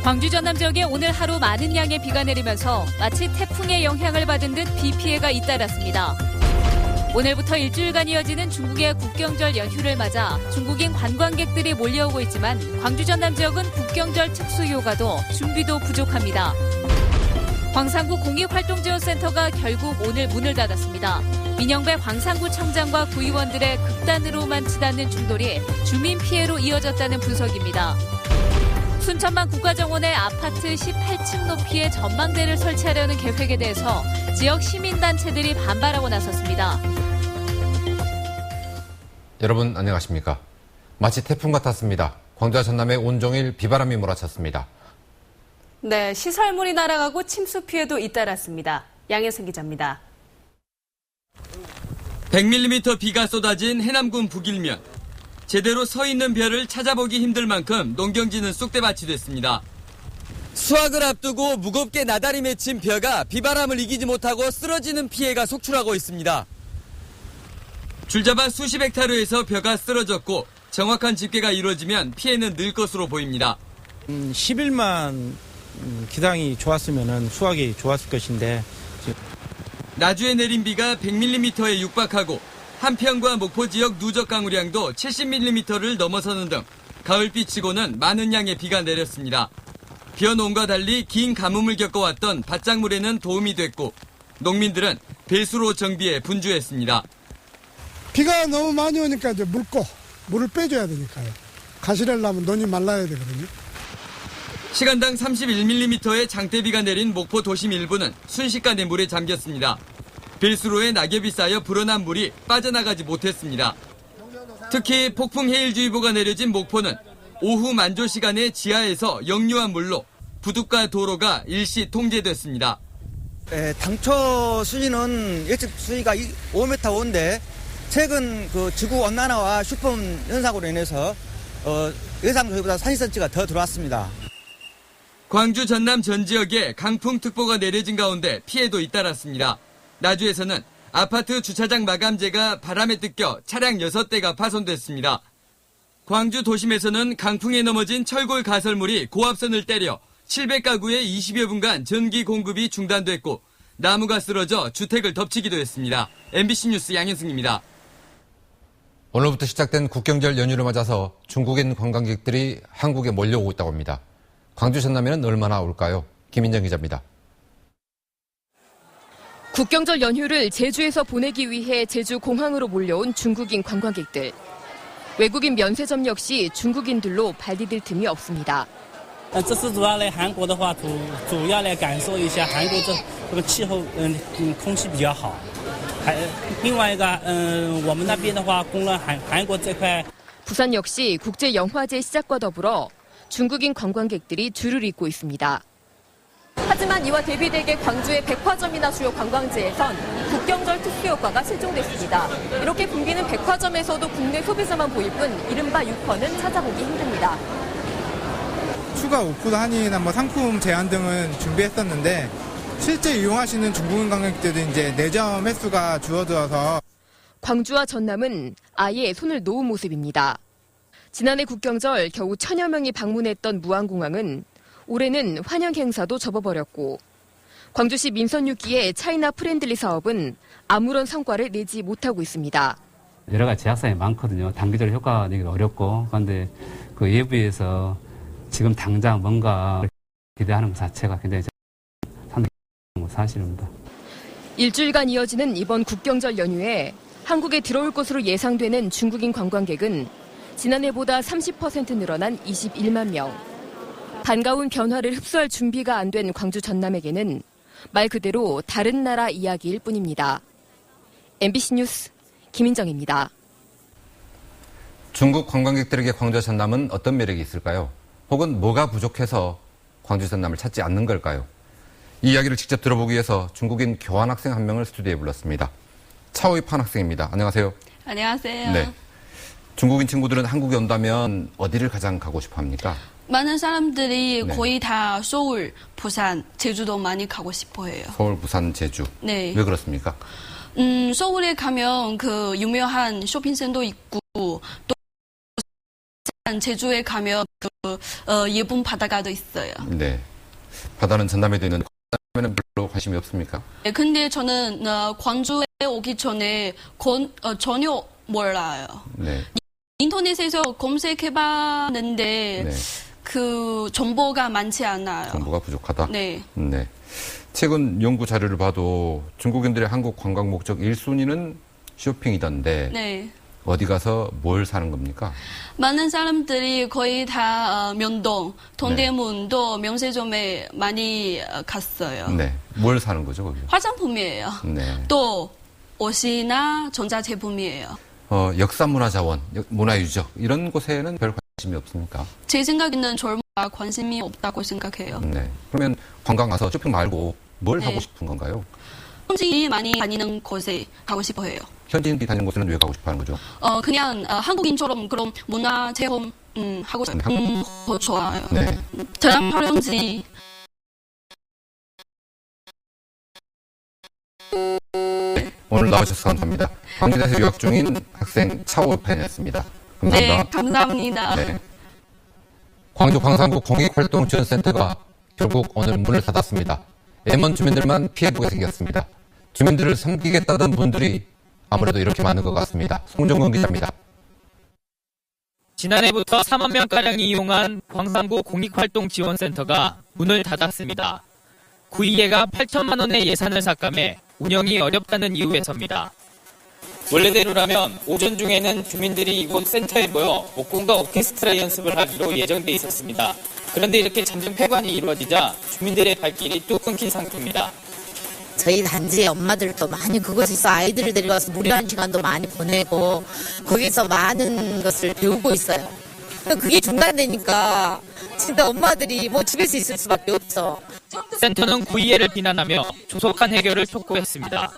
광주 전남 지역에 오늘 하루 많은 양의 비가 내리면서 마치 태풍의 영향을 받은 듯 비 피해가 잇따랐습니다. 오늘부터 일주일간 이어지는 중국의 국경절 연휴를 맞아 중국인 관광객들이 몰려오고 있지만 광주 전남 지역은 국경절 특수 휴가도 준비도 부족합니다. 광산구 공익활동지원센터가 결국 오늘 문을 닫았습니다. 민영배 광산구 청장과 구의원들의 극단으로만 치닫는 충돌이 주민 피해로 이어졌다는 분석입니다. 순천만 국가정원에 아파트 18층 높이의 전망대를 설치하려는 계획에 대해서 지역 시민단체들이 반발하고 나섰습니다. 여러분 안녕하십니까. 마치 태풍 같았습니다. 광주와 전남에 온종일 비바람이 몰아쳤습니다. 네, 시설물이 날아가고 침수 피해도 잇따랐습니다. 양혜승 기자입니다. 100mm 비가 쏟아진 해남군 북일면. 제대로 서 있는 벼를 찾아보기 힘들 만큼 농경지는 쑥대밭이 됐습니다. 수확을 앞두고 무겁게 나달이 맺힌 벼가 비바람을 이기지 못하고 쓰러지는 피해가 속출하고 있습니다. 줄잡아 수십 헥타르에서 벼가 쓰러졌고 정확한 집계가 이루어지면 피해는 늘 것으로 보입니다. 10일만 기상이 좋았으면 수확이 좋았을 것인데. 나주에 내린 비가 100mm에 육박하고 한평과 목포 지역 누적 강우량도 70mm를 넘어서는 등 가을비치고는 많은 양의 비가 내렸습니다. 벼농과 달리 긴 가뭄을 겪어왔던 밭작물에는 도움이 됐고 농민들은 배수로 정비에 분주했습니다. 비가 너무 많이 오니까 이제 물을 빼줘야 되니까요. 가시려면 논이 말라야 되거든요. 시간당 31mm의 장대비가 내린 목포 도심 일부는 순식간에 물에 잠겼습니다. 배수로에 낙엽이 쌓여 불어난 물이 빠져나가지 못했습니다. 특히 폭풍 해일주의보가 내려진 목포는 오후 만조 시간에 지하에서 역류한 물로 부둣가 도로가 일시 통제됐습니다. 당초 수위는 예측 수위가 5m5인데 최근 지구 온난화와 슈퍼 현상으로 인해서 예상 수위보다 30cm가 더 들어왔습니다. 광주 전남 전 지역에 강풍특보가 내려진 가운데 피해도 잇따랐습니다. 나주에서는 아파트 주차장 마감재가 바람에 뜯겨 차량 6대가 파손됐습니다. 광주 도심에서는 강풍에 넘어진 철골 가설물이 고압선을 때려 700가구에 20여 분간 전기 공급이 중단됐고 나무가 쓰러져 주택을 덮치기도 했습니다. MBC 뉴스 양현승입니다. 오늘부터 시작된 국경절 연휴를 맞아서 중국인 관광객들이 한국에 몰려오고 있다고 합니다. 광주 전남에는 얼마나 올까요? 김인정 기자입니다. 국경절 연휴를 제주에서 보내기 위해 제주 공항으로 몰려온 중국인 관광객들. 외국인 면세점 역시 중국인들로 발디딜 틈이 없습니다. 这次主要来韩国的话主要来感受一下韩国这个气候空气比较好。另外一个我们那边的话供了韩国这块 부산 역시 국제 영화제 시작과 더불어 중국인 관광객들이 줄을 잇고 있습니다. 하지만 이와 대비되게 광주의 백화점이나 주요 관광지에선 국경절 특수 효과가 실종됐습니다. 이렇게 붐비는 백화점에서도 국내 소비자만 보일 뿐 이른바 유커는 찾아보기 힘듭니다. 추가 오프 할인이나 상품 제한 등은 준비했었는데 실제 이용하시는 중국인 관광객들도 이제 내점 횟수가 줄어들어서 광주와 전남은 아예 손을 놓은 모습입니다. 지난해 국경절 겨우 1000여 명이 방문했던 무안공항은 올해는 환영 행사도 접어버렸고 광주시 민선 6기의 차이나 프렌들리 사업은 아무런 성과를 내지 못하고 있습니다. 여러 가지 제약사항이 많거든요. 단기적으로 효과 내기도 어렵고 그런데 그 외부에서 지금 당장 뭔가 기대하는 것 자체가 굉장히 상당히 사실입니다. 일주일간 이어지는 이번 국경절 연휴에 한국에 들어올 것으로 예상되는 중국인 관광객은 지난해보다 30% 늘어난 21만 명. 반가운 변화를 흡수할 준비가 안 된 광주 전남에게는 말 그대로 다른 나라 이야기일 뿐입니다. MBC 뉴스 김인정입니다. 중국 관광객들에게 광주 전남은 어떤 매력이 있을까요? 혹은 뭐가 부족해서 광주 전남을 찾지 않는 걸까요? 이 이야기를 직접 들어보기 위해서 중국인 교환학생 한 명을 스튜디오에 불렀습니다. 차오이판 학생입니다. 안녕하세요. 안녕하세요. 네. 중국인 친구들은 한국에 온다면 어디를 가장 가고 싶어 합니까? 많은 사람들이 거의 다 서울, 부산, 제주도 많이 가고 싶어 해요. 서울, 부산, 제주. 네. 왜 그렇습니까? 서울에 가면 그 유명한 쇼핑센터 있고 또 부산, 제주에 가면 예쁜 바다가 있어요. 네. 바다는 전남에도 있는데 전남에는 별로 관심이 없습니까? 네, 근데 저는 광주에 오기 전에 전혀 몰라요. 네. 인터넷에서 검색해봤는데 네. 그 정보가 많지 않아요. 정보가 부족하다? 네. 네. 최근 연구 자료를 봐도 중국인들의 한국 관광 목적 1순위는 쇼핑이던데 네. 어디 가서 뭘 사는 겁니까? 많은 사람들이 거의 다 명동, 동대문도 명세점에 많이 갔어요. 네. 뭘 사는 거죠, 거기? 화장품이에요. 네. 또 옷이나 전자제품이에요. 역사문화자원, 문화유적 이런 곳에는 별 관심이 없습니까? 제 생각에는 젊은이가 관심이 없다고 생각해요. 네. 그러면 관광 가서 쇼핑 말고 뭘 네. 하고 싶은 건가요? 현지인이 많이 다니는 곳에 가고 싶어 해요. 현지인들이 다니는 곳에는 왜 가고 싶어 하는 거죠? 그냥 한국인처럼 그런 문화 체험 하고 싶은 거 좋아요. 네. 대학 활용지 오늘 나와주셔서 감사합니다. 광주대에서 유학 중인 학생 차오팬이었습니다. 감사합니다. 네, 감사합니다. 네. 광주 광산구 공익활동지원센터가 결국 오늘 문을 닫았습니다. M1 주민들만 피해보게 생겼습니다. 주민들을 섬기겠다던 분들이 아무래도 이렇게 많은 것 같습니다. 송정근 기자입니다. 지난해부터 4만 명가량이 이용한 광산구 공익활동지원센터가 문을 닫았습니다. 구의회가 8천만 원의 예산을 삭감해 운영이 어렵다는 이유에서입니다. 원래대로라면 오전 중에는 주민들이 이곳 센터에 모여 목공과 오케스트라 연습을 하기로 예정돼 있었습니다. 그런데 이렇게 잠정 폐관이 이루어지자 주민들의 발길이 뚝 끊긴 상태입니다. 저희 단지의 엄마들도 많이 그곳에서 아이들을 데려가서 무료한 시간도 많이 보내고 거기서 많은 것을 배우고 있어요. 그게 중단되니까 진짜 엄마들이 뭐 집에서 있을 수밖에 없죠. 센터는 구의회를 비난하며 조속한 해결을 촉구했습니다.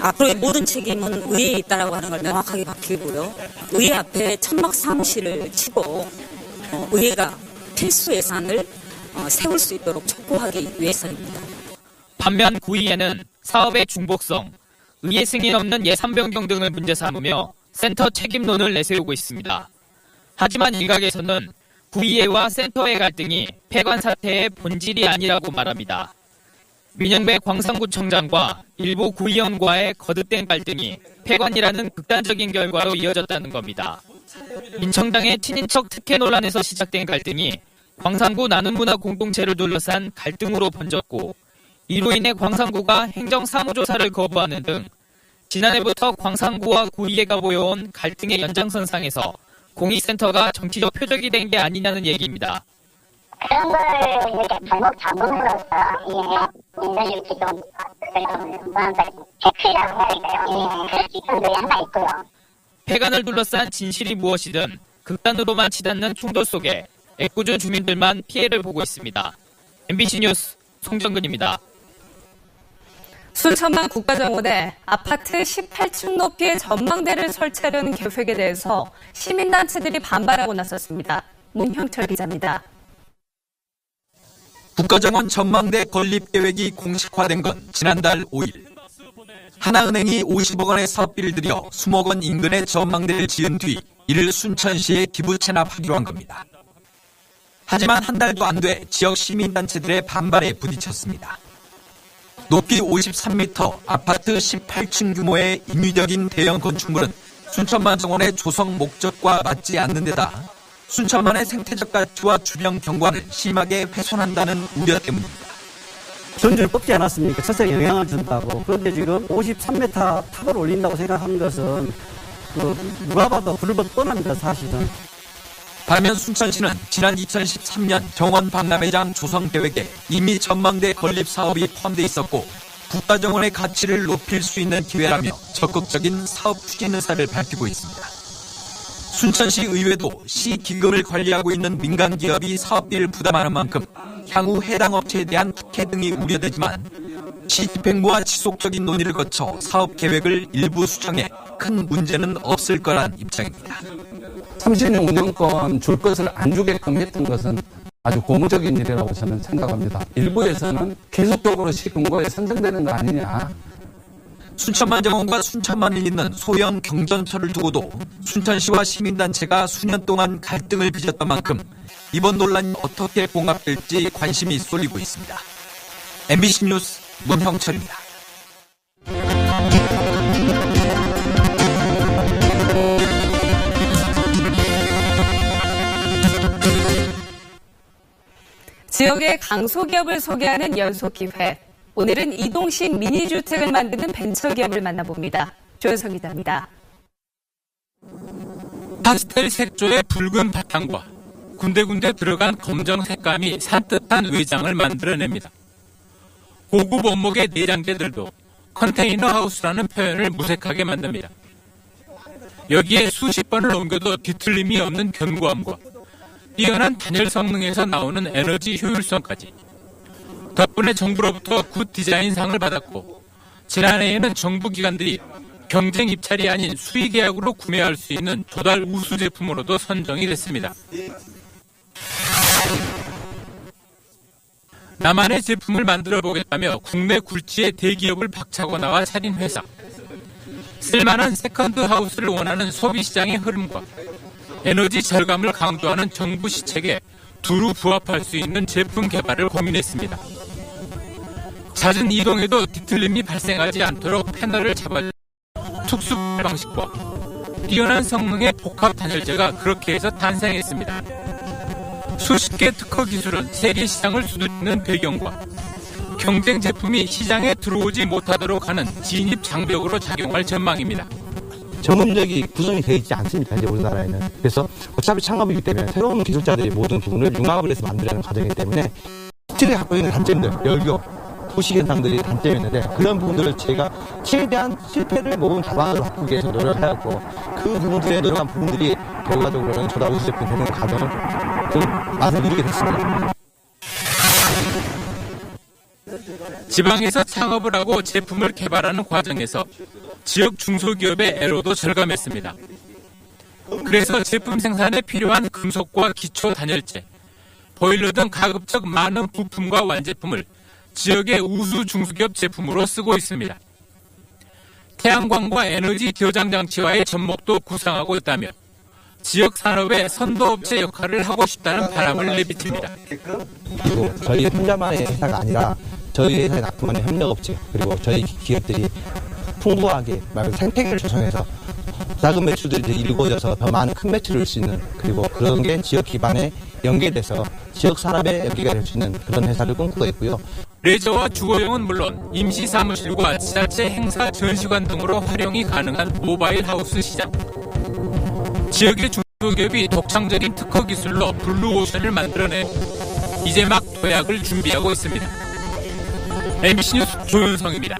앞으로의 모든 책임은 의회에 있다라고 하는 걸 명확하게 밝히고요. 의회 앞에 천막 사무실을 치고 의회가 필수 예산을 세울 수 있도록 촉구하기 위해서입니다. 반면 구의회는 사업의 중복성, 의회 승인 없는 예산 변경 등을 문제 삼으며 센터 책임론을 내세우고 있습니다. 하지만 일각에서는 구의회와 센터의 갈등이 폐관 사태의 본질이 아니라고 말합니다. 민영배 광산구청장과 일부 구의원과의 거듭된 갈등이 폐관이라는 극단적인 결과로 이어졌다는 겁니다. 민청당의 친인척 특혜 논란에서 시작된 갈등이 광산구 나눔문화 공동체를 둘러싼 갈등으로 번졌고 이로 인해 광산구가 행정사무조사를 거부하는 등 지난해부터 광산구와 구의회가 보여온 갈등의 연장선상에서 공익센터가 정치적 표적이 된 게 아니냐는 얘기입니다. 그런 걸 이렇게 잘못 잡음으로써 민주주의 기존 대표라고 해야 될까요? 그럴 기준들이 하나 있고요. 폐관을 둘러싼 진실이 무엇이든 극단으로만 치닫는 충돌 속에 애꿎은 주민들만 피해를 보고 있습니다. MBC 뉴스 송정근입니다. 순천만 국가정원에 아파트 18층 높이의 전망대를 설치하려는 계획에 대해서 시민단체들이 반발하고 나섰습니다. 문형철 기자입니다. 국가정원 전망대 건립 계획이 공식화된 건 지난달 5일. 하나은행이 50억 원의 사업비를 들여 수목원 인근에 전망대를 지은 뒤 이를 순천시에 기부 체납하기로 한 겁니다. 하지만 한 달도 안 돼 지역 시민단체들의 반발에 부딪혔습니다. 높이 53m, 아파트 18층 규모의 인위적인 대형 건축물은 순천만 정원의 조성 목적과 맞지 않는 데다 순천만의 생태적 가치와 주변 경관을 심하게 훼손한다는 우려 때문입니다. 전주를 뽑지 않았습니까? 철새에 영향을 준다고. 그런데 지금 53m 탑을 올린다고 생각한 것은 누가 봐도 불법 뻔합니다, 사실은. 반면 순천시는 지난 2013년 정원 박람회장 조성 계획에 이미 전망대 건립 사업이 포함되어 있었고 국가정원의 가치를 높일 수 있는 기회라며 적극적인 사업 추진 의사를 밝히고 있습니다. 순천시 의회도 시 기금을 관리하고 있는 민간 기업이 사업비를 부담하는 만큼 향후 해당 업체에 대한 특혜 등이 우려되지만 시 집행부와 지속적인 논의를 거쳐 사업 계획을 일부 수정해 큰 문제는 없을 거란 입장입니다. 30년 운영권 줄 것을 안 주게끔 했던 것은 아주 고무적인 일이라고 저는 생각합니다. 일부에서는 계속적으로 시군고에 선정되는 거 아니냐. 순천만 정원과 순천만을 잇는 소형 경전철을 두고도 순천시와 시민단체가 수년 동안 갈등을 빚었던 만큼 이번 논란이 어떻게 봉합될지 관심이 쏠리고 있습니다. MBC 뉴스 문형철입니다. 지역의 강소기업을 소개하는 연속기회. 오늘은 이동식 미니주택을 만드는 벤처기업을 만나봅니다. 조현석 기자입니다. 파스텔 색조의 붉은 바탕과 군데군데 들어간 검정 색감이 산뜻한 외장을 만들어냅니다. 고급 원목의 내장재들도 컨테이너 하우스라는 표현을 무색하게 만듭니다. 여기에 수십 번을 옮겨도 뒤틀림이 없는 견고함과 뛰어난 단열 성능에서 나오는 에너지 효율성까지. 덕분에 정부로부터 굿 디자인상을 받았고 지난해에는 정부 기관들이 경쟁 입찰이 아닌 수의 계약으로 구매할 수 있는 조달 우수 제품으로도 선정이 됐습니다. 나만의 제품을 만들어 보겠다며 국내 굴지의 대기업을 박차고 나와 차린 회사. 쓸만한 세컨드 하우스를 원하는 소비시장의 흐름과 에너지 절감을 강조하는 정부 시책에 두루 부합할 수 있는 제품 개발을 고민했습니다. 잦은 이동에도 뒤틀림이 발생하지 않도록 패널을 잡아주는 특수 방식과 뛰어난 성능의 복합 단열재가 그렇게 해서 탄생했습니다. 수십 개 특허 기술은 세계 시장을 두드리는 배경과 경쟁 제품이 시장에 들어오지 못하도록 하는 진입 장벽으로 작용할 전망입니다. 전문력이 구성이 되어 있지 않습니다. 이제 우리나라에는. 그래서 어차피 창업이기 때문에 새로운 기술자들이 모든 부분을 융합을 해서 만들어내는 과정이기 때문에 실제 갖고 있는 단점들, 열교, 도시 현상들이 단점이었는데 그런 부분들을 제가 최대한 실패를 모은 가방으로 바꾸기 위해서 노력하였고 그 부분들에 노력한 부분들이 결과적으로는 조달 우수 제품 되는 과정을 좀 맛을 이루게 됐습니다. 지방에서 창업을 하고 제품을 개발하는 과정에서 지역 중소기업의 애로도 절감했습니다. 그래서 제품 생산에 필요한 금속과 기초 단열재, 보일러 등 가급적 많은 부품과 완제품을 지역의 우수 중소기업 제품으로 쓰고 있습니다. 태양광과 에너지 저장 장치와의 접목도 구상하고 있다며 지역 산업의 선도업체 역할을 하고 싶다는 바람을 내비칩니다. 그리고 저희 혼자만의 회사가 아니라 저희 회사에 납품하는 협력업체 그리고 저희 기업들이 풍부하게 생태계를 조성해서 작은 매출들이 이루어져서 더 많은 큰 매출을 줄 수 있는 그리고 그런 게 지역 기반에 연계돼서 지역 산업에 연계가 될 수 있는 그런 회사를 꿈꾸고 있고요. 레저와 주거용은 물론 임시 사무실과 지자체 행사 전시관 등으로 활용이 가능한 모바일 하우스 시장. 지역의 중소기업이 독창적인 특허 기술로 블루오션을 만들어내 이제 막 도약을 준비하고 있습니다. MBC 뉴스 조윤성입니다.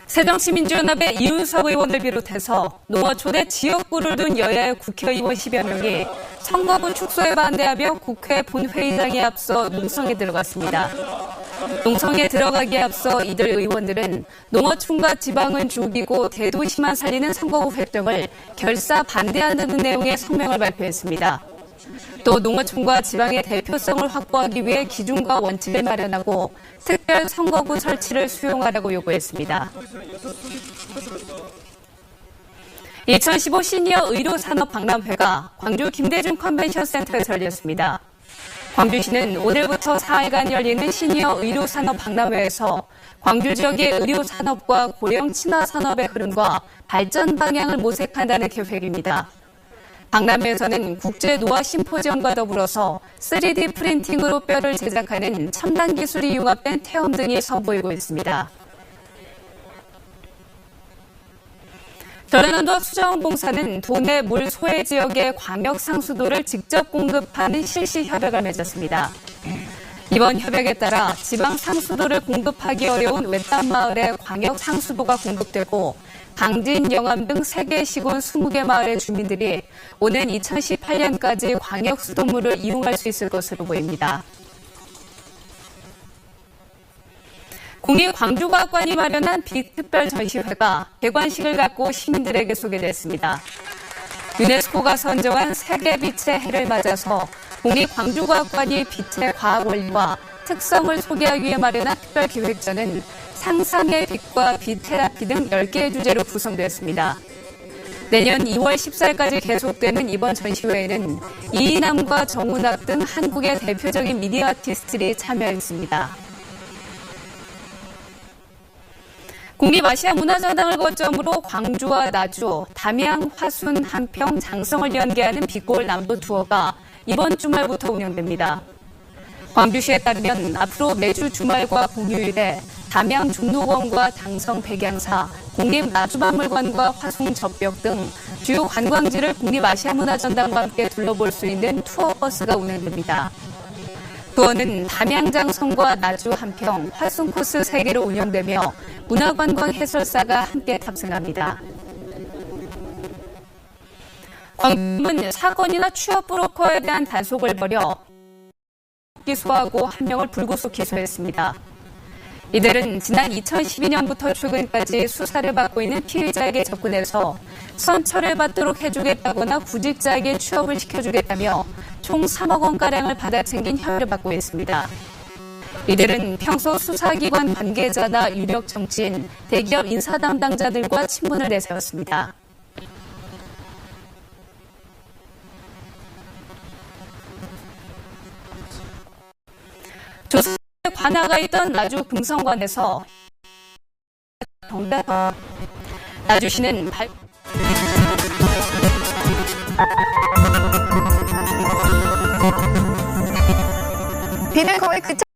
새정치민주연합의 이윤석 의원을 비롯해서 농어촌에 지역구를 둔 여야의 국회의원 10여 명이 선거구 축소에 반대하며 국회 본회의장에 앞서 농성에 들어갔습니다. 농성에 들어가기에 앞서 이들 의원들은 농어촌과 지방은 죽이고 대도시만 살리는 선거구 획정을 결사 반대한다는 내용의 성명을 발표했습니다. 또 농어촌과 지방의 대표성을 확보하기 위해 기준과 원칙을 마련하고 특별 선거구 설치를 수용하라고 요구했습니다. 2015 시니어 의료산업박람회가 광주 김대중 컨벤션센터에서 열렸습니다. 광주시는 오늘부터 4일간 열리는 시니어 의료산업박람회에서 광주 지역의 의료산업과 고령 친화산업의 흐름과 발전 방향을 모색한다는 계획입니다. 박람회에서는 국제 노화 심포지엄과 더불어서 3D 프린팅으로 뼈를 제작하는 첨단 기술이 융합된 체험 등이 선보이고 있습니다. 전라남도 수자원봉사는 도내 물 소외 지역의 광역 상수도를 직접 공급하는 실시 협약을 맺었습니다. 이번 협약에 따라 지방 상수도를 공급하기 어려운 외딴 마을에 광역 상수도가 공급되고 강진, 영암 등 3개 시군 20개 마을의 주민들이 오는 2018년까지 광역 수도물을 이용할 수 있을 것으로 보입니다. 국립광주과학관이 마련한 빛특별 전시회가 개관식을 갖고 시민들에게 소개됐습니다. 유네스코가 선정한 세계 빛의 해를 맞아서 국립광주과학관이 빛의 과학 원리와 특성을 소개하기 위해 마련한 특별기획전은 상상의 빛과 빛 테라피 등 10개의 주제로 구성되었습니다. 내년 2월 14일까지 계속되는 이번 전시회에는 이인남과 정운학 등 한국의 대표적인 미디어 아티스트들이 참여했습니다. 국립아시아문화전당을 거점으로 광주와 나주, 담양, 화순, 한평, 장성을 연계하는 빛골 남부 투어가 이번 주말부터 운영됩니다. 광주시에 따르면 앞으로 매주 주말과 공휴일에 담양 중록원과 당성 백양사, 국립나주박물관과 화순 접벽 등 주요 관광지를 국립아시아문화전당과 함께 둘러볼 수 있는 투어버스가 운행됩니다. 투어는 담양장성과 나주 한평, 화순 코스 3개로 운영되며 문화관광 해설사가 함께 탑승합니다. 광주는 사건이나 취업 브로커에 대한 단속을 벌여 기소하고 한 명을 불구속 기소했습니다. 이들은 지난 2012년부터 최근까지 수사를 받고 있는 피해자에게 접근해서 선처를 받도록 해주겠다거나 구직자에게 취업을 시켜주겠다며 총 3억 원가량을 받아 챙긴 혐의를 받고 있습니다. 이들은 평소 수사기관 관계자나 유력 정치인, 대기업 인사 담당자들과 친분을 내세웠습니다. 조선에 관아가 있던 나주 금성관에서 나주시는 비는 거의 그쳐